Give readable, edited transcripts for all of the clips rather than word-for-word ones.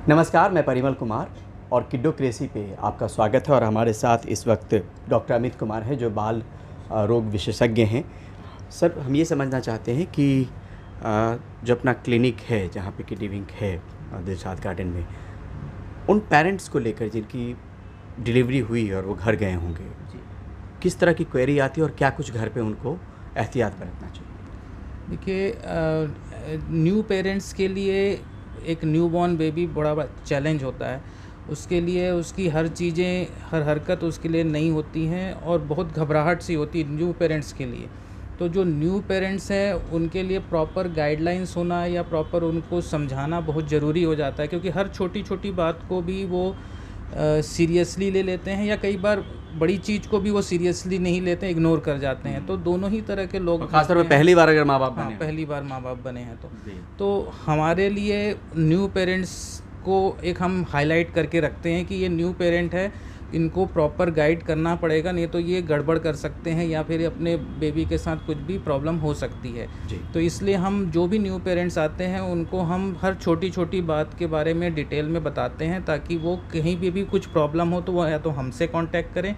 नमस्कार, मैं परिमल कुमार और किड्डोक्रेसी पे आपका स्वागत है। और हमारे साथ इस वक्त डॉक्टर अमित कुमार हैं जो बाल रोग विशेषज्ञ हैं। सर, हम ये समझना चाहते हैं कि जो अपना क्लिनिक है जहाँ पे किड्डी विंक है दिलशाद गार्डन में, उन पेरेंट्स को लेकर जिनकी डिलीवरी हुई और वो घर गए होंगे, किस तरह की क्वेरी आती है और क्या कुछ घर पे उनको एहतियात बरतना चाहिए? देखिए, न्यू पेरेंट्स के लिए एक न्यूबॉर्न बेबी बड़ा चैलेंज होता है। उसके लिए उसकी हर चीज़ें, हर हरकत उसके लिए नई होती हैं और बहुत घबराहट सी होती है न्यू पेरेंट्स के लिए। तो जो न्यू पेरेंट्स हैं उनके लिए प्रॉपर गाइडलाइंस होना या प्रॉपर उनको समझाना बहुत ज़रूरी हो जाता है, क्योंकि हर छोटी छोटी बात को भी वो सीरियसली ले लेते हैं या कई बार बड़ी चीज़ को भी वो सीरियसली नहीं लेते, इग्नोर कर जाते हैं। तो दोनों ही तरह के लोग, खासतौर पर पहली बार अगर माँ बाप बने, पहली बार माँ बाप बने हैं तो हमारे लिए न्यू पेरेंट्स को एक हम हाईलाइट करके रखते हैं कि ये न्यू पेरेंट है, इनको प्रॉपर गाइड करना पड़ेगा, नहीं तो ये गड़बड़ कर सकते हैं या फिर अपने बेबी के साथ कुछ भी प्रॉब्लम हो सकती है। तो इसलिए हम जो भी न्यू पेरेंट्स आते हैं उनको हम हर छोटी छोटी बात के बारे में डिटेल में बताते हैं, ताकि वो कहीं भी कुछ प्रॉब्लम हो तो वो या तो हमसे कांटेक्ट करें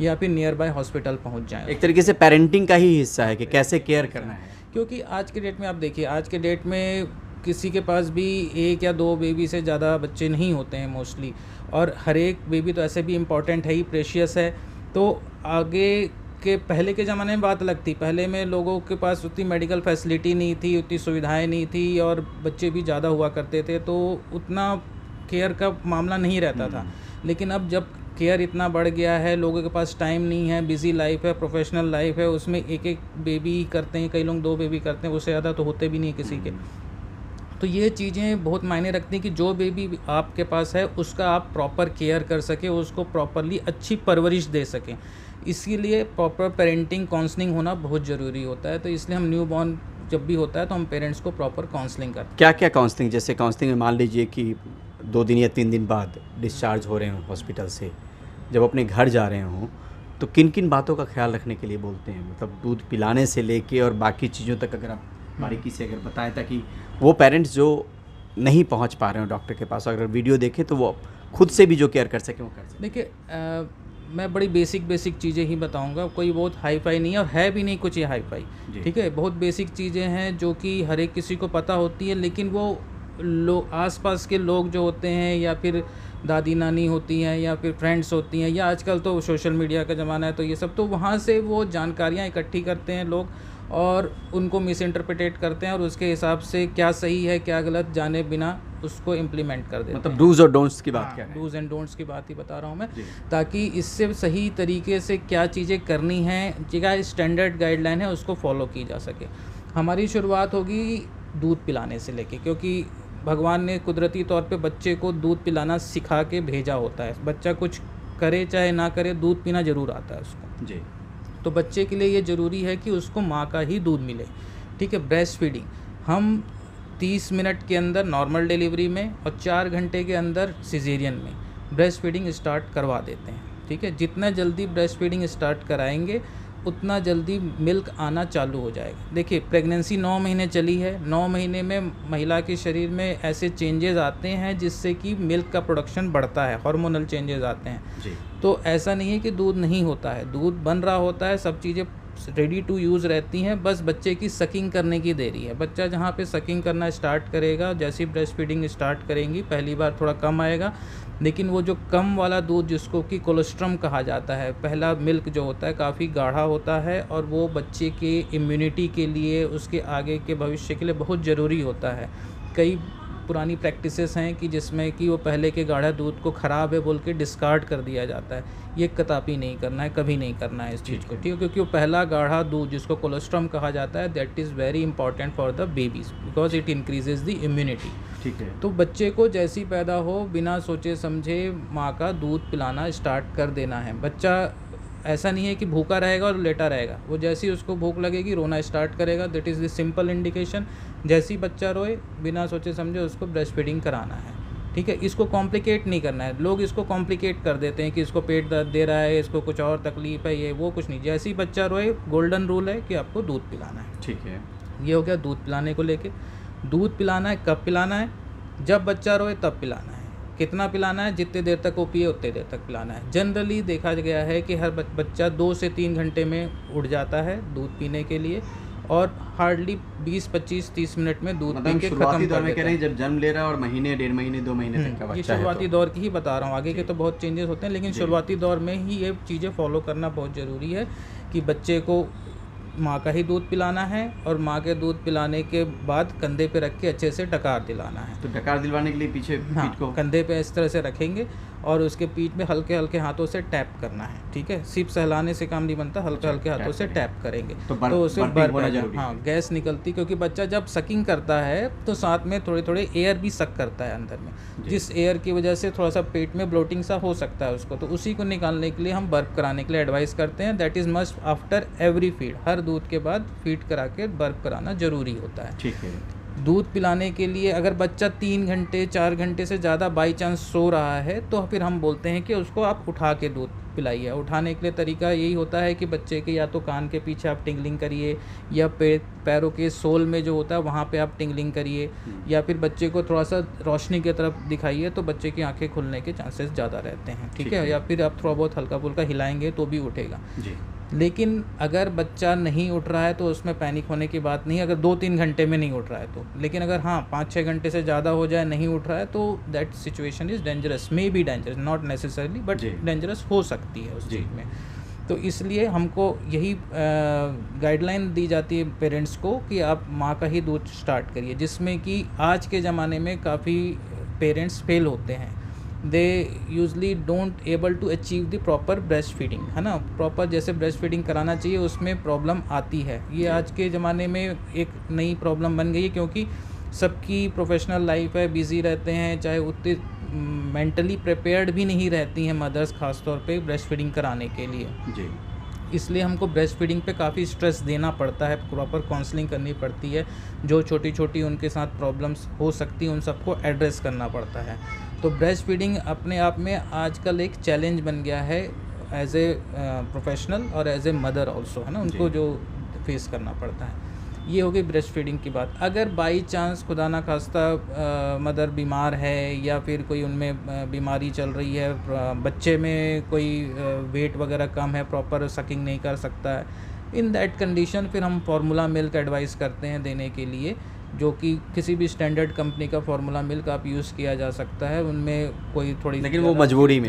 या फिर नियर बाय हॉस्पिटल पहुंच जाएं। एक तरीके से पेरेंटिंग का ही हिस्सा है कि कैसे केयर करना है। क्योंकि आज के डेट में आप देखिए, आज के डेट में किसी के पास भी एक या दो बेबी से ज़्यादा बच्चे नहीं होते हैं मोस्टली, और हर एक बेबी तो ऐसे भी इम्पॉर्टेंट है ही, प्रेशियस है। तो आगे के पहले के ज़माने में बात अलग थी। पहले में लोगों के पास उतनी मेडिकल फैसिलिटी नहीं थी, उतनी सुविधाएं नहीं थी और बच्चे भी ज़्यादा हुआ करते थे, तो उतना केयर का मामला नहीं रहता था। लेकिन अब जब केयर इतना बढ़ गया है, लोगों के पास टाइम नहीं है, बिज़ी लाइफ है, प्रोफेशनल लाइफ है, उसमें एक एक बेबी करते हैं, कई लोग 2 बेबी करते हैं, उससे ज़्यादा तो होते भी नहीं किसी के। तो ये चीज़ें बहुत मायने रखती हैं कि जो बेबी आपके पास है उसका आप प्रॉपर केयर कर सकें, उसको प्रॉपरली अच्छी परवरिश दे सकें। इसके लिए प्रॉपर पेरेंटिंग काउंसलिंग होना बहुत ज़रूरी होता है। तो इसलिए हम न्यू बॉर्न जब भी होता है तो हम पेरेंट्स को प्रॉपर काउंसलिंग करते हैं। क्या क्या काउंसलिंग? जैसे काउंसलिंग में मान लीजिए कि 2 दिन या 3 दिन बाद डिस्चार्ज हो रहे हों हॉस्पिटल से, जब अपने घर जा रहे हों, तो किन किन बातों का ख्याल रखने के लिए बोलते हैं? मतलब दूध पिलाने से लेके और बाकी चीज़ों तक अगर आप बारीकी से अगर बताएं, ताकि वो पेरेंट्स जो नहीं पहुंच पा रहे हो डॉक्टर के पास, अगर वीडियो देखें तो वो खुद से भी जो केयर कर सकें वो कर सकें। देखिए, मैं बड़ी बेसिक चीज़ें ही बताऊंगा, कोई बहुत हाई फाई नहीं है और है भी नहीं कुछ ये हाई फाई। ठीक है, बहुत बेसिक चीज़ें हैं जो कि हर एक किसी को पता होती है, लेकिन वो आसपास के लोग जो होते हैं या फिर दादी नानी होती हैं या फिर फ्रेंड्स होती हैं, या आजकल तो सोशल मीडिया का ज़माना है, तो ये सब तो वहाँ से वो जानकारियाँ इकट्ठी करते हैं लोग और उनको मिस इंटरप्रेटेट करते हैं और उसके हिसाब से क्या सही है क्या गलत जाने बिना उसको इम्प्लीमेंट कर देते हैं। मतलब डूज और डोंट्स की बात क्या है? डूज एंड डोंट्स की बात ही बता रहा हूँ मैं, ताकि इससे सही तरीके से क्या चीज़ें करनी हैं, क्या स्टैंडर्ड गाइडलाइन है उसको फॉलो की जा सके। हमारी शुरुआत होगी दूध पिलाने से लेके, क्योंकि भगवान ने कुदरती तौर पे बच्चे को दूध पिलाना सिखा के भेजा होता है। बच्चा कुछ करे चाहे ना करे, दूध पीना ज़रूर आता है उसको जी। तो बच्चे के लिए ये ज़रूरी है कि उसको माँ का ही दूध मिले। ठीक है, ब्रेस्ट फीडिंग हम 30 मिनट के अंदर नॉर्मल डिलीवरी में और 4 घंटे के अंदर सिजेरियन में ब्रेस्ट फीडिंग स्टार्ट करवा देते हैं। ठीक है, जितना जल्दी ब्रेस्ट फीडिंग स्टार्ट कराएंगे उतना जल्दी मिल्क आना चालू हो जाएगा। देखिए, प्रेगनेंसी 9 महीने चली है, 9 महीने में महिला के शरीर में ऐसे चेंजेस आते हैं जिससे कि मिल्क का प्रोडक्शन बढ़ता है, हार्मोनल चेंजेस आते हैं जी। तो ऐसा नहीं है कि दूध नहीं होता है, दूध बन रहा होता है, सब चीज़ें रेडी टू यूज़ रहती हैं, बस बच्चे की सकिंग करने की देरी है। बच्चा जहाँ पे सकिंग करना स्टार्ट करेगा, जैसे ही ब्रेस्ट फीडिंग स्टार्ट करेंगी, पहली बार थोड़ा कम आएगा, लेकिन वो जो कम वाला दूध जिसको कि कोलेस्ट्रम कहा जाता है, पहला मिल्क जो होता है काफ़ी गाढ़ा होता है और वो बच्चे के इम्यूनिटी के लिए, उसके आगे के भविष्य के लिए बहुत ज़रूरी होता है। कई पुरानी प्रैक्टिसेस हैं कि जिसमें कि वो पहले के गाढ़ा दूध को ख़राब है बोल के डिस्कार्ड कर दिया जाता है। ये कतई नहीं करना है, कभी नहीं करना है इस चीज़ को। ठीक है, क्योंकि वो पहला गाढ़ा दूध जिसको कोलेस्ट्रम कहा जाता है, that is very important for the babies because it increases the immunity. ठीक है, तो बच्चे को जैसी पैदा हो बिना सोचे समझे माँ का दूध पिलाना स्टार्ट कर देना है। बच्चा ऐसा नहीं है कि भूखा रहेगा और लेटा रहेगा, वो जैसे ही उसको भूख लगेगी रोना स्टार्ट करेगा, that is the simple indication. जैसे ही बच्चा रोए बिना सोचे समझे उसको ब्रेस्ट फीडिंग कराना है। ठीक है, इसको कॉम्प्लिकेट नहीं करना है। लोग इसको कॉम्प्लिकेट कर देते हैं कि इसको पेट दर्द दे रहा है, इसको कुछ और तकलीफ़ है, ये वो कुछ नहीं। जैसे ही बच्चा रोए, गोल्डन रूल है कि आपको दूध पिलाना है। ठीक है, ये हो गया दूध पिलाने को लेके। दूध पिलाना है कब पिलाना है? जब बच्चा रोए तब पिलाना है। कितना पिलाना है, जितने देर तक वो पिए उतने देर तक पिलाना है। जनरली देखा गया है कि हर बच्चा 2 से 3 घंटे में उठ जाता है दूध पीने के लिए, और हार्डली 20, 25, 30 मिनट में दूध पी के खत्म कर देता है। जब जन्म ले रहा है और महीने, 1.5 महीने, 2 महीने तक का बच्चा है, ये शुरुआती तो दौर की ही बता रहा हूँ, आगे के तो बहुत चेंजेस होते हैं, लेकिन शुरुआती दौर में ही ये चीज़ें फॉलो करना बहुत ज़रूरी है कि बच्चे को माँ का ही दूध पिलाना है, और माँ के दूध पिलाने के बाद कंधे पे रख के अच्छे से डकार दिलाना है। तो डकार दिलवाने के लिए पीछे पीठ को कंधे पे इस तरह से रखेंगे और उसके पीठ में हल्के हल्के हाथों से टैप करना है, ठीक है। सिर्फ सहलाने से काम नहीं बनता, हल्के हल्के हाथों से टैप करेंगे तो उसे बर्प, हाँ, गैस निकलती, क्योंकि बच्चा जब सकिंग करता है तो साथ में थोड़े थोड़े एयर भी सक करता है अंदर में, जिस एयर की वजह से थोड़ा सा पेट में ब्लोटिंग सा हो सकता है उसको, तो उसी को निकालने के लिए हम बर्प कराने के लिए एडवाइस करते हैं। That is must after every feed, हर दूध के बाद फीड करा के बर्प कराना ज़रूरी होता है। ठीक है। दूध पिलाने के लिए अगर बच्चा 3 घंटे 4 घंटे से ज़्यादा बाई चांस सो रहा है तो फिर हम बोलते हैं कि उसको आप उठा के दूध पिलाइए। उठाने के लिए तरीका यही होता है कि बच्चे के या तो कान के पीछे आप टिंगलिंग करिए, या पैरों के सोल में जो होता है वहाँ पे आप टिंगलिंग करिए, या फिर बच्चे को थोड़ा सा रोशनी की तरफ दिखाइए तो बच्चे की आंखें खुलने के चांसेस ज़्यादा रहते हैं, ठीक है। या फिर आप थोड़ा बहुत हल्का फुल्का हिलाएंगे तो भी उठेगा जी। लेकिन अगर बच्चा नहीं उठ रहा है तो उसमें पैनिक होने की बात नहीं है, अगर 2-3 घंटे में नहीं उठ रहा है तो। लेकिन अगर हाँ 5-6 घंटे से ज़्यादा हो जाए नहीं उठ रहा है तो that situation is dangerous, may be dangerous, not necessarily but dangerous हो सकती है उस चीज़ में। तो इसलिए हमको यही गाइडलाइन दी जाती है पेरेंट्स को कि आप माँ का ही दूध स्टार्ट करिए, जिसमें कि आज के ज़माने में काफ़ी पेरेंट्स फेल होते हैं। They usually don't able to achieve the proper breast feeding, है ना, प्रॉपर जैसे ब्रेस्ट फीडिंग कराना चाहिए उसमें प्रॉब्लम आती है। ये आज के ज़माने में एक नई प्रॉब्लम बन गई है, क्योंकि सबकी प्रोफेशनल लाइफ है, बिज़ी रहते हैं, चाहे उतने मेंटली प्रिपेयर्ड भी नहीं रहती हैं मदर्स ख़ास तौर पे ब्रेस्ट फीडिंग कराने के लिए जी। इसलिए हमको ब्रेस्ट फीडिंग पे काफ़ी स्ट्रेस देना पड़ता है, प्रॉपर काउंसलिंग करनी पड़ती है, जो छोटी छोटी उनके साथ प्रॉब्लम्स हो सकती हैं उन सबको एड्रेस करना पड़ता है। तो ब्रेस्ट फीडिंग अपने आप में आजकल एक चैलेंज बन गया है एज ए प्रोफेशनल और एज ए मदर ऑल्सो, है ना, उनको जो फेस करना पड़ता है। ये हो गई ब्रेस्ट फीडिंग की बात। अगर बाई चांस खुदा ना खास्ता मदर बीमार है या फिर कोई उनमें बीमारी चल रही है, बच्चे में कोई वेट वगैरह कम है, प्रॉपर सकिंग नहीं कर सकता है, इन दैट कंडीशन फिर हम फार्मूला मिल्क एडवाइस करते हैं देने के लिए, जो कि किसी भी स्टैंडर्ड कंपनी का फार्मूला मिल्क आप यूज़ किया जा सकता है। उनमें कोई थोड़ी, लेकिन वो मजबूरी में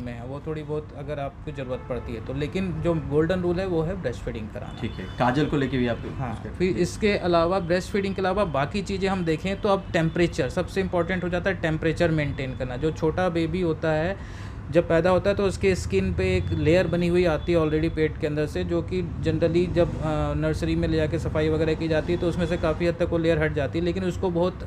है, वो थोड़ी बहुत अगर आपको ज़रूरत पड़ती है तो। लेकिन जो गोल्डन रूल है वो है ब्रेस्ट फीडिंग कराना। ठीक है। काजल को लेके भी आप, हाँ, फिर इसके अलावा ब्रेस्ट फीडिंग के अलावा बाकी चीज़ें हम देखें तो अब टेम्परेचर सबसे इंपॉर्टेंट हो जाता है, टेम्परेचर मेंटेन करना। जो छोटा बेबी होता है जब पैदा होता है तो उसके स्किन पे एक लेयर बनी हुई आती है ऑलरेडी पेट के अंदर से, जो कि जनरली जब नर्सरी में ले जाके सफाई वगैरह की जाती है तो उसमें से काफ़ी हद तक वो लेयर हट जाती है, लेकिन उसको बहुत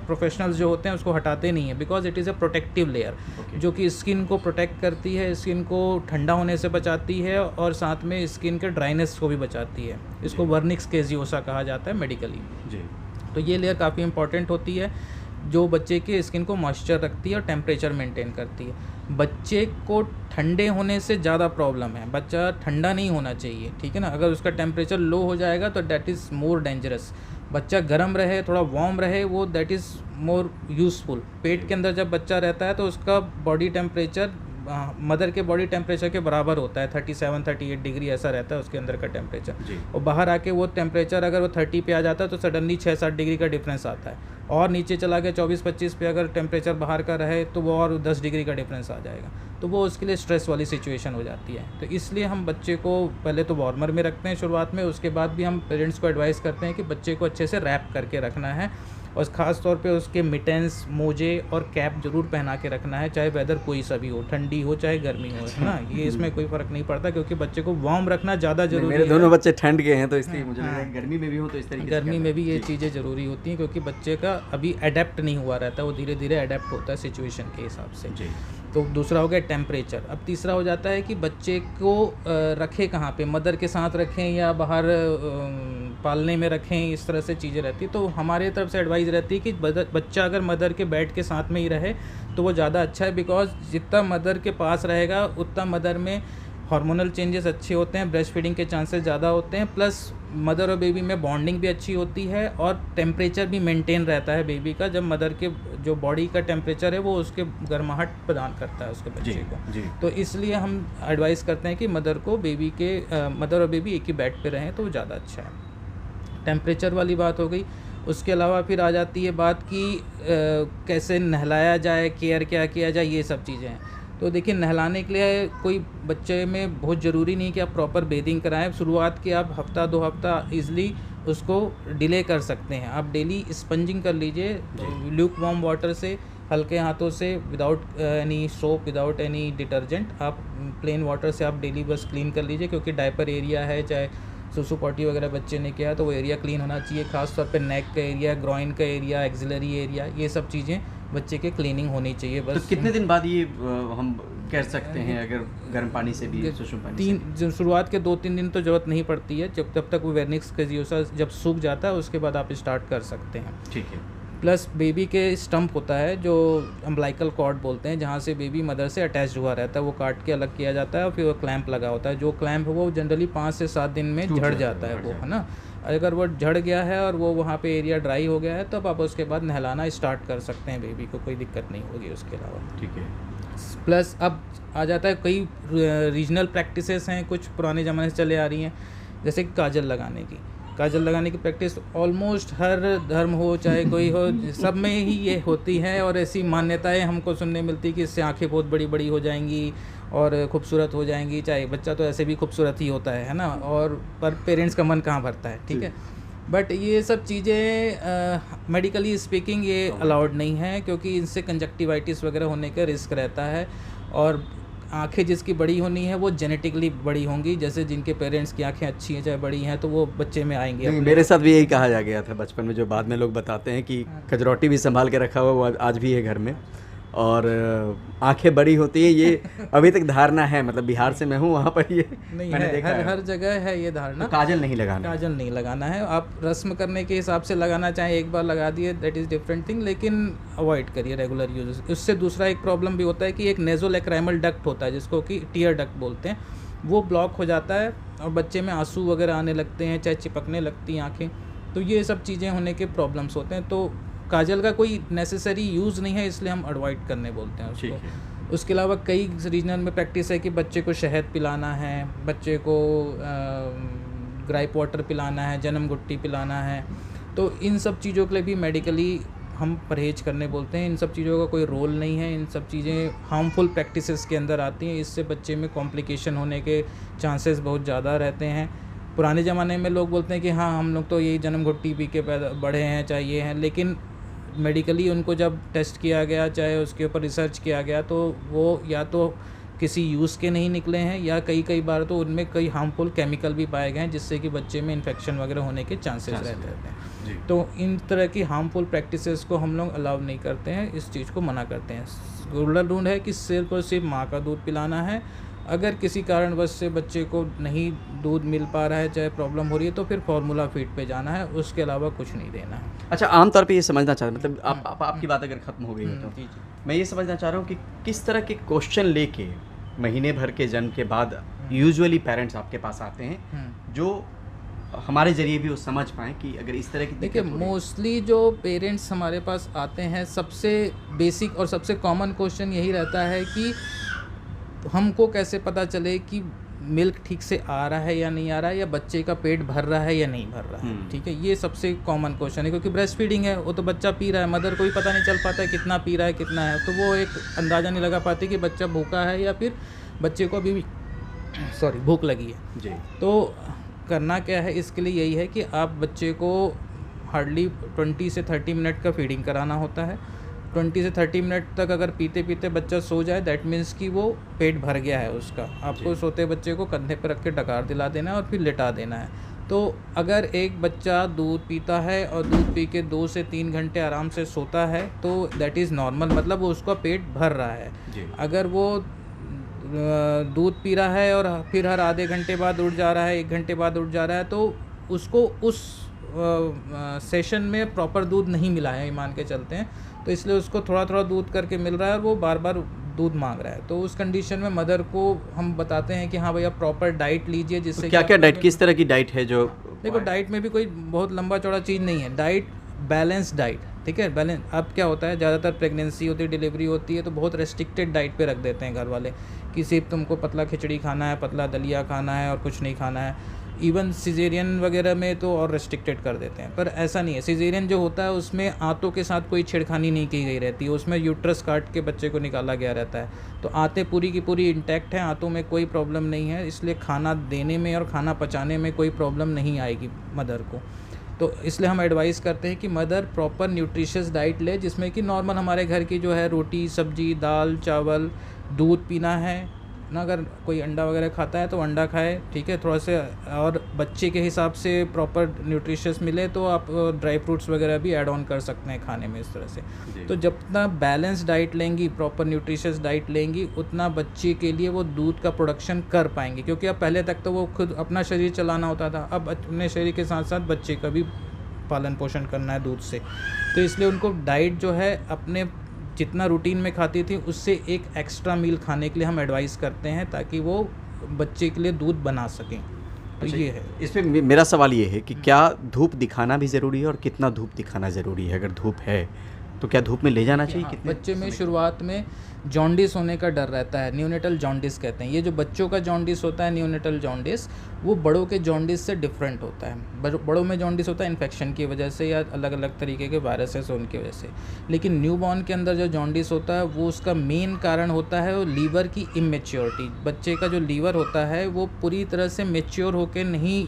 प्रोफेशनल्स जो होते हैं उसको हटाते नहीं है, because it is a protective layer, जो कि स्किन को प्रोटेक्ट करती है, स्किन को ठंडा होने से बचाती है और साथ में स्किन के ड्राइनेस को भी बचाती है। इसको वर्निक्स केजियोसा कहा जाता है मेडिकली जी। तो ये लेयर काफ़ी इंपॉर्टेंट होती है जो बच्चे के स्किन को मॉइस्चर रखती है और टेम्परेचर मेंटेन करती है। बच्चे को ठंडे होने से ज़्यादा प्रॉब्लम है, बच्चा ठंडा नहीं होना चाहिए, ठीक है ना। अगर उसका टेम्परेचर लो हो जाएगा तो दैट इज़ मोर डेंजरस। बच्चा गर्म रहे, थोड़ा वार्म रहे, वो दैट इज़ मोर यूज़फुल। पेट के अंदर जब बच्चा रहता है तो उसका बॉडी टेम्परेचर मदर के बॉडी टेम्परेचर के बराबर होता है, 37-38 डिग्री ऐसा रहता है उसके अंदर का टेम्परेचर। और बाहर आके वो टेम्परेचर अगर वो 30 पे आ जाता है तो सडनली 6-7 डिग्री का डिफरेंस आता है, और नीचे चला गया 24-25 पे अगर टेम्परेचर बाहर का रहे तो वो और 10 डिग्री का डिफरेंस आ जाएगा, तो वो उसके लिए स्ट्रेस वाली सिचुएशन हो जाती है। तो इसलिए हम बच्चे को पहले तो वार्मर में रखते हैं शुरुआत में, उसके बाद भी हम पेरेंट्स को एडवाइस करते हैं कि बच्चे को अच्छे से रैप करके रखना है, और ख़ास तौर पे उसके मिटेंस, मोजे और कैप जरूर पहना के रखना है, चाहे वेदर कोई सा भी हो, ठंडी हो चाहे गर्मी हो, है ना। ये इसमें कोई फ़र्क नहीं पड़ता, क्योंकि बच्चे को वार्म रखना ज़्यादा जरूरी है। मेरे दोनों बच्चे ठंड के हैं तो इसलिए मुझे लग रहा है गर्मी में भी हो तो इस तरीके से गर्मी में भी ये चीज़ें ज़रूरी होती हैं, क्योंकि बच्चे का अभी अडेप्ट नहीं हुआ रहता, वो धीरे धीरे अडेप्ट होता है सिचुएशन के हिसाब से जी। तो दूसरा हो गया टेम्परेचर। अब तीसरा हो जाता है कि बच्चे को रखें कहाँ पे, मदर के साथ रखें या बाहर पालने में रखें, इस तरह से चीज़ें रहती है। तो हमारे तरफ से एडवाइस रहती है कि बच्चा अगर मदर के बेड के साथ में ही रहे तो वो ज़्यादा अच्छा है, बिकॉज जितना मदर के पास रहेगा उतना मदर में हार्मोनल चेंजेस अच्छे होते हैं, ब्रेस्ट फीडिंग के चांसेस ज़्यादा होते हैं, प्लस मदर और बेबी में बॉन्डिंग भी अच्छी होती है और टेम्परेचर भी मेंटेन रहता है बेबी का। जब मदर के जो बॉडी का टेम्परेचर है वो उसके गर्माहट प्रदान करता है उसके बच्चे को। तो इसलिए हम एडवाइस करते हैं कि मदर और बेबी एक ही बेड पे रहें तो वो ज़्यादा अच्छा है। टेम्परेचर वाली बात हो गई। उसके अलावा फिर आ जाती है बात कि कैसे नहलाया जाए, केयर क्या किया जाए, ये सब चीज़ें हैं। तो देखिए, नहलाने के लिए कोई बच्चे में बहुत ज़रूरी नहीं कि आप प्रॉपर बेदिंग कराएं। शुरुआत के आप हफ्ता 2 हफ्ता ईज़िली उसको डिले कर सकते हैं। आप डेली स्पंजिंग कर लीजिए ल्यूक वार्म वाटर से, हल्के हाथों से, without any soap, without any detergent. आप प्लेन वाटर से आप डेली बस क्लीन कर लीजिए, क्योंकि डायपर एरिया है, चाहे सुसु पॉटी वगैरह बच्चे ने किया तो वो एरिया क्लीन होना चाहिए। खास तौर पे नेक का एरिया, ग्रॉइन का एरिया, एक्सिलरी एरिया, ये सब चीज़ें बच्चे के क्लीनिंग होनी चाहिए। बस तो कितने दिन बाद ये हम कर सकते हैं अगर गर्म पानी से भी, सुसुम पानी से? शुरुआत के 2-3 दिन तो ज़रूरत नहीं पड़ती है। जब तक वो वेर्निक्स कैजियोसा जब सूख जाता है उसके बाद आप स्टार्ट कर सकते हैं। ठीक है। प्लस बेबी के स्टंप होता है जो अम्बलाइकल कॉर्ड बोलते हैं, जहाँ से बेबी मदर से अटैच हुआ रहता है, वो काट के अलग किया जाता है और फिर वो क्लैंप लगा होता है। जो क्लैंप है वो जनरली 5 से 7 दिन में झड़ जाता है वो, है ना। अगर वो झड़ गया है और वो वहाँ पे एरिया ड्राई हो गया है तब आप उसके बाद नहलाना स्टार्ट कर सकते हैं बेबी को, कोई दिक्कत नहीं होगी उसके अलावा। ठीक है। प्लस अब आ जाता है, कई रीजनल प्रैक्टिसेस हैं, कुछ पुराने ज़माने से चले आ रही हैं, जैसे काजल लगाने की प्रैक्टिस ऑलमोस्ट हर धर्म हो चाहे कोई हो, सब में ही ये होती है। और ऐसी मान्यताएं हमको सुनने मिलती कि इससे आंखें बहुत बड़ी बड़ी हो जाएंगी और खूबसूरत हो जाएंगी। चाहे बच्चा तो ऐसे भी खूबसूरत ही होता है ना, और पर पेरेंट्स का मन कहाँ भरता है, ठीक है। बट ये सब चीज़ें मेडिकली स्पीकिंग ये अलाउड नहीं है, क्योंकि इनसे कंजक्टिवाइटिस वगैरह होने का रिस्क रहता है। और आंखें जिसकी बड़ी होनी है वो जेनेटिकली बड़ी होंगी, जैसे जिनके पेरेंट्स की आंखें अच्छी हैं चाहे बड़ी हैं तो वो बच्चे में आएंगे। मेरे साथ भी यही कहा जा गया था बचपन में, जो बाद में लोग बताते हैं कि खजरौटी भी संभाल के रखा हुआ वो आज भी है घर में, और आंखें बड़ी होती हैं, ये अभी तक धारणा है। मतलब बिहार से मैं हूँ, वहाँ पर ये नहीं मैंने है, देखा हर जगह है ये धारणा। तो काजल नहीं लगाना है। आप रस्म करने के हिसाब से लगाना चाहें, एक बार लगा दिए दैट इज़ डिफरेंट थिंग, लेकिन अवॉइड करिए रेगुलर यूज। उससे दूसरा एक प्रॉब्लम भी होता है कि एक नेज़ोलैक्राइमल डक्ट होता है जिसको कि टीयर डक्ट बोलते हैं, वो ब्लॉक हो जाता है और बच्चे में आंसू वगैरह आने लगते हैं, चाहे चिपकने लगती हैं आँखें। तो ये सब चीज़ें होने के प्रॉब्लम्स होते हैं। तो काजल का कोई नेसेसरी यूज़ नहीं है, इसलिए हम अवॉइड करने बोलते हैं उसको। उसके अलावा कई रीजनल में प्रैक्टिस है कि बच्चे को शहद पिलाना है, बच्चे को ग्राइप वाटर पिलाना है, जन्म गुट्टी पिलाना है। तो इन सब चीज़ों के लिए भी मेडिकली हम परहेज करने बोलते हैं। इन सब चीज़ों का कोई रोल नहीं है, इन सब चीज़ें हार्मफुल प्रैक्टिसेस के अंदर आती हैं। इससे बच्चे में कॉम्प्लिकेशन होने के चांसेस बहुत ज़्यादा रहते हैं। पुराने ज़माने में लोग बोलते हैं कि हाँ हम लोग तो यही जन्म घुट्टी पी के बढ़े हैं, चाहे ये हैं, लेकिन मेडिकली उनको जब टेस्ट किया गया, चाहे उसके ऊपर रिसर्च किया गया, तो वो या तो किसी यूज़ के नहीं निकले हैं या कई बार तो उनमें कई हार्मफुल केमिकल भी पाए गए हैं जिससे कि बच्चे में इन्फेक्शन वगैरह होने के चांसेस रहते हैं। तो इन तरह की हार्मफुल प्रैक्टिसेस को हम लोग अलाउ नहीं करते हैं, इस चीज़ को मना करते हैं। गोल्डन रूल है कि सिर्फ और सिर्फ माँ का दूध पिलाना है। अगर किसी कारणवश से बच्चे को नहीं दूध मिल पा रहा है, चाहे प्रॉब्लम हो रही है, तो फिर फार्मूला फीड पे जाना है, उसके अलावा कुछ नहीं देना है। अच्छा, आमतौर पे ये समझना चाह रहा हूँ, मतलब आपकी बात अगर ख़त्म हो गई है तो मैं ये समझना चाह रहा हूँ कि किस तरह के क्वेश्चन लेके महीने भर के जन्म के बाद यूजुअली पेरेंट्स आपके पास आते हैं, जो हमारे जरिए भी वो समझ पाएँ कि अगर इस तरह की। देखिए, मोस्टली जो पेरेंट्स हमारे पास आते हैं, सबसे बेसिक और सबसे कॉमन क्वेश्चन यही रहता है कि हमको कैसे पता चले कि मिल्क ठीक से आ रहा है या नहीं आ रहा है, या बच्चे का पेट भर रहा है या नहीं भर रहा है। ठीक है, ये सबसे कॉमन क्वेश्चन है, क्योंकि ब्रेस्ट फीडिंग है, वो तो बच्चा पी रहा है, मदर को भी पता नहीं चल पाता है कितना पी रहा है कितना है, तो वो एक अंदाज़ा नहीं लगा पाती कि बच्चा भूखा है या फिर बच्चे को अभी भी भूख लगी है जी। तो करना क्या है, इसके लिए यही है कि आप बच्चे को हार्डली 20 से 30 मिनट का फीडिंग कराना होता है। 20 से 30 मिनट तक अगर पीते पीते बच्चा सो जाए, दैट मीन्स कि वो पेट भर गया है उसका। आपको सोते बच्चे को कंधे पर रख के डकार दिला देना है और फिर लिटा देना है। तो अगर एक बच्चा दूध पीता है और दूध पी के 2 से 3 घंटे आराम से सोता है तो दैट इज़ नॉर्मल, मतलब वो उसका पेट भर रहा है। अगर वो दूध पी रहा है और फिर हर आधे घंटे बाद उठ जा रहा है, 1 घंटे बाद उठ जा रहा है, तो उसको उस सेशन में प्रॉपर दूध नहीं मिला है, मान के चलते हैं। तो इसलिए उसको थोड़ा थोड़ा दूध करके मिल रहा है और वो बार बार दूध मांग रहा है, तो उस कंडीशन में मदर को हम बताते हैं कि हाँ भैया प्रॉपर डाइट लीजिए, जिससे तो क्या क्या डाइट, किस तरह की डाइट है जो? देखो डाइट में भी कोई बहुत लंबा चौड़ा चीज़ नहीं है, डाइट बैलेंस डाइट, ठीक है बैलेंस। अब क्या होता है, ज़्यादातर प्रेगनेंसी होती है, डिलीवरी होती है, तो बहुत रेस्ट्रिक्टेड डाइट पे रख देते हैं घर वाले कि सिर्फ तुमको पतला खिचड़ी खाना है, पतला दलिया खाना है और कुछ नहीं खाना है। इवन सिजेरियन वगैरह में तो और रेस्ट्रिक्टेड कर देते हैं, पर ऐसा नहीं है। सिजेरियन जो होता है उसमें आंतों के साथ कोई छेड़खानी नहीं की गई रहती है, उसमें यूट्रस काट के बच्चे को निकाला गया रहता है, तो आंतें पूरी की पूरी इंटैक्ट हैं, आंतों में कोई प्रॉब्लम नहीं है, इसलिए खाना देने में और खाना पचाने में कोई प्रॉब्लम नहीं आएगी मदर को। तो इसलिए हम एडवाइस करते हैं कि मदर प्रॉपर न्यूट्रिशियस डाइट ले, जिसमें कि नॉर्मल हमारे घर की जो है रोटी सब्जी दाल चावल दूध पीना है ना, अगर कोई अंडा वगैरह खाता है तो अंडा खाए, ठीक है, थोड़ा से और बच्चे के हिसाब से प्रॉपर न्यूट्रिशियस मिले तो आप ड्राई फ्रूट्स वगैरह भी ऐड ऑन कर सकते हैं खाने में इस तरह से। तो जितना बैलेंस डाइट लेंगी, प्रॉपर न्यूट्रिशियस डाइट लेंगी, उतना बच्चे के लिए वो दूध का प्रोडक्शन कर पाएंगे, क्योंकि अब पहले तक तो वो खुद अपना शरीर चलाना होता था, अब अपने शरीर के साथ साथ बच्चे का भी पालन पोषण करना है दूध से। तो इसलिए उनको डाइट जो है अपने जितना रूटीन में खाती थी उससे एक एक्स्ट्रा मील खाने के लिए हम एडवाइस करते हैं, ताकि वो बच्चे के लिए दूध बना सकें। तो ये है। इसमें मेरा सवाल ये है कि क्या धूप दिखाना भी ज़रूरी है और कितना धूप दिखाना ज़रूरी है? अगर धूप है तो क्या धूप में ले जाना चाहिए? कितने बच्चे में शुरुआत में जॉन्डिस होने का डर रहता है, न्यूनेटल जॉन्डिस कहते हैं। ये जो बच्चों का जॉन्डिस होता है न्यूनेटल जॉन्डिस, वो बड़ों के जॉन्डिस से डिफरेंट होता है। बड़ों में जॉन्डिस होता है इन्फेक्शन की वजह से या अलग अलग तरीके के वायरसेस उनकी वजह से, लेकिन न्यूबॉर्न के अंदर जो जॉन्डिस होता है वो उसका मेन कारण होता है वो लीवर की इमेच्योरिटी। बच्चे का जो लीवर होता है वो पूरी तरह से मेच्योर होकर नहीं,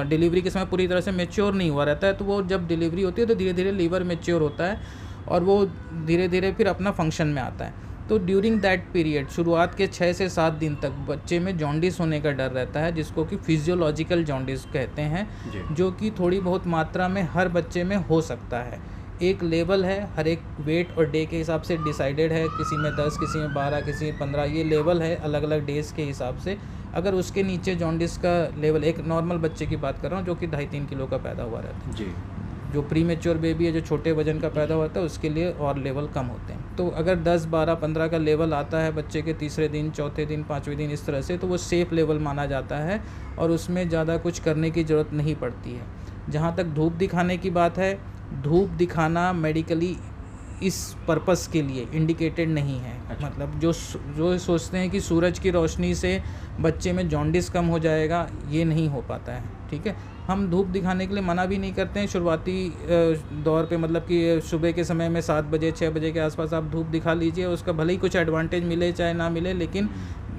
डिलीवरी के समय पूरी तरह से मेच्योर नहीं हुआ रहता है, तो वो जब डिलीवरी होती है तो धीरे धीरे लीवर मेच्योर होता है और वो धीरे धीरे फिर अपना फंक्शन में आता है। तो ड्यूरिंग दैट पीरियड शुरुआत के 6 से 7 दिन तक बच्चे में जॉन्डिस होने का डर रहता है, जिसको कि फिजियोलॉजिकल जॉन्डिस कहते हैं, जो कि थोड़ी बहुत मात्रा में हर बच्चे में हो सकता है। एक लेवल है, हर एक वेट और डे के हिसाब से डिसाइडेड है, किसी में 10 किसी में 12 किसी में 15, ये लेवल है अलग अलग डेज़ के हिसाब से। अगर उसके नीचे जॉन्डिस का लेवल, एक नॉर्मल बच्चे की बात कर रहा हूँ जो कि 2.5-3 किलो का पैदा हुआ रहता है जी, जो प्री मेच्योर बेबी है जो छोटे वजन का पैदा होता है उसके लिए और लेवल कम होते हैं। तो अगर 10, 12, 15 का लेवल आता है बच्चे के तीसरे दिन, चौथे दिन, 5वें दिन इस तरह से, तो वो सेफ़ लेवल माना जाता है और उसमें ज़्यादा कुछ करने की ज़रूरत नहीं पड़ती है। जहाँ तक धूप दिखाने की बात है, धूप दिखाना मेडिकली इस पर्पस के लिए इंडिकेटेड नहीं है। मतलब जो सोचते हैं कि सूरज की रोशनी से बच्चे में जॉन्डिस कम हो जाएगा, ये नहीं हो पाता है, ठीक है। हम धूप दिखाने के लिए मना भी नहीं करते हैं शुरुआती दौर पे, मतलब कि सुबह के समय में 7 बजे 6 बजे के आसपास आप धूप दिखा लीजिए, उसका भले ही कुछ एडवांटेज मिले चाहे ना मिले, लेकिन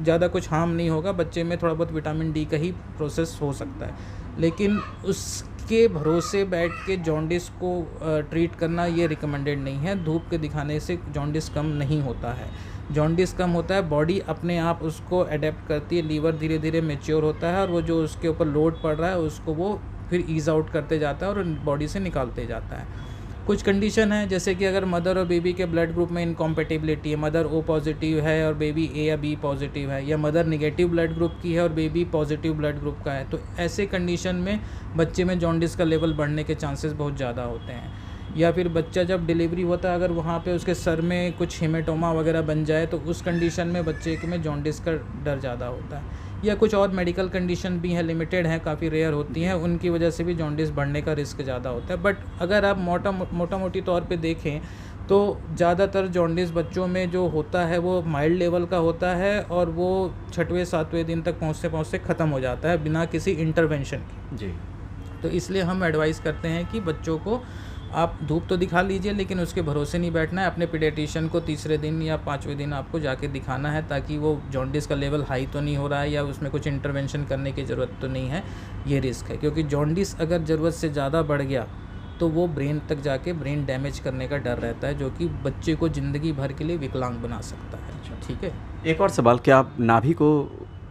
ज़्यादा कुछ हार्म नहीं होगा। बच्चे में थोड़ा बहुत विटामिन डी का ही प्रोसेस हो सकता है, लेकिन उसके भरोसे बैठ के जॉन्डिस को ट्रीट करना ये रिकमेंडेड नहीं है। धूप के दिखाने से जॉन्डिस कम नहीं होता है। जॉन्डिस कम होता है, बॉडी अपने आप उसको अडेप्ट करती है, लीवर धीरे धीरे मैच्योर होता है और वो जो उसके ऊपर लोड पड़ रहा है उसको वो फिर ईज आउट करते जाता है और बॉडी से निकालते जाता है। कुछ कंडीशन है जैसे कि अगर मदर और बेबी के ब्लड ग्रुप में इनकॉम्पेटिबिलिटी है, मदर O पॉजिटिव है और बेबी A या B पॉजिटिव है, या मदर नेगेटिव ब्लड ग्रुप की है और बेबी पॉजिटिव ब्लड ग्रुप का है, तो ऐसे कंडीशन में बच्चे में जॉन्डिस का लेवल बढ़ने के चांसेस बहुत ज़्यादा होते हैं। या फिर बच्चा जब डिलीवरी होता है अगर वहाँ पे उसके सर में कुछ हेमेटोमा वगैरह बन जाए तो उस कंडीशन में बच्चे में जॉन्डिस का डर ज़्यादा होता है। या कुछ और मेडिकल कंडीशन भी हैं, लिमिटेड हैं, काफ़ी रेयर होती हैं, उनकी वजह से भी जॉन्डिस बढ़ने का रिस्क ज़्यादा होता है। बट अगर आप मोटा मोटी तौर पे देखें तो ज़्यादातर जॉन्डिस बच्चों में जो होता है वो माइल्ड लेवल का होता है और वो 6वें 7वें दिन तक पहुँचते ख़त्म हो जाता है बिना किसी इंटरवेंशन के जी। तो इसलिए हम एडवाइस करते हैं कि बच्चों को आप धूप तो दिखा लीजिए, लेकिन उसके भरोसे नहीं बैठना है। अपने पीडियाट्रिशियन को तीसरे दिन या 5वें दिन आपको जाके दिखाना है, ताकि वो जॉन्डिस का लेवल हाई तो नहीं हो रहा है या उसमें कुछ इंटरवेंशन करने की ज़रूरत तो नहीं है, ये रिस्क है। क्योंकि जॉन्डिस अगर ज़रूरत से ज़्यादा बढ़ गया तो वो ब्रेन तक जाके ब्रेन डैमेज करने का डर रहता है, जो कि बच्चे को ज़िंदगी भर के लिए विकलांग बना सकता है। ठीक है। एक और सवाल, क्या नाभि को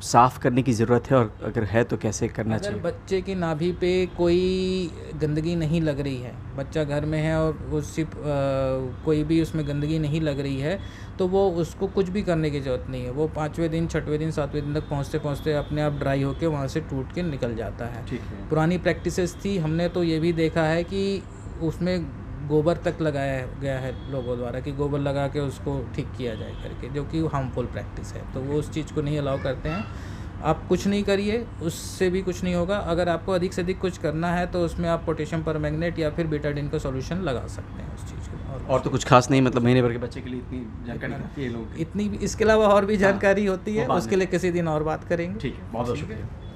साफ़ करने की ज़रूरत है और अगर है तो कैसे करना चाहिए? अगर बच्चे की नाभि पे कोई गंदगी नहीं लग रही है, बच्चा घर में है और वो सिर्फ कोई भी उसमें गंदगी नहीं लग रही है, तो वो उसको कुछ भी करने की ज़रूरत नहीं है। वो 5वें दिन 6वें दिन 7वें दिन तक पहुँचते अपने आप ड्राई होकर वहाँ से टूट के निकल जाता है। ठीक है। पुरानी प्रैक्टिसेस थी, हमने तो ये भी देखा है कि उसमें गोबर तक लगाया गया है लोगों द्वारा कि गोबर लगा के उसको ठीक किया जाए करके, जो कि हार्मफुल प्रैक्टिस है, तो वो उस चीज़ को नहीं अलाउ करते हैं। आप कुछ नहीं करिए, उससे भी कुछ नहीं होगा। अगर आपको अधिक से अधिक कुछ करना है तो उसमें आप पोटेशियम परमैंगनेट या फिर बीटाडीन का सॉल्यूशन लगा सकते हैं उस चीज़ को। और तो कुछ खास नहीं, मतलब महीने भर के बच्चे के लिए इतनी जानकारी काफ़ी है लोग। इतनी इसके अलावा और भी जानकारी होती है, उसके लिए किसी दिन और बात करेंगे। ठीक है, बहुत बहुत शुक्रिया।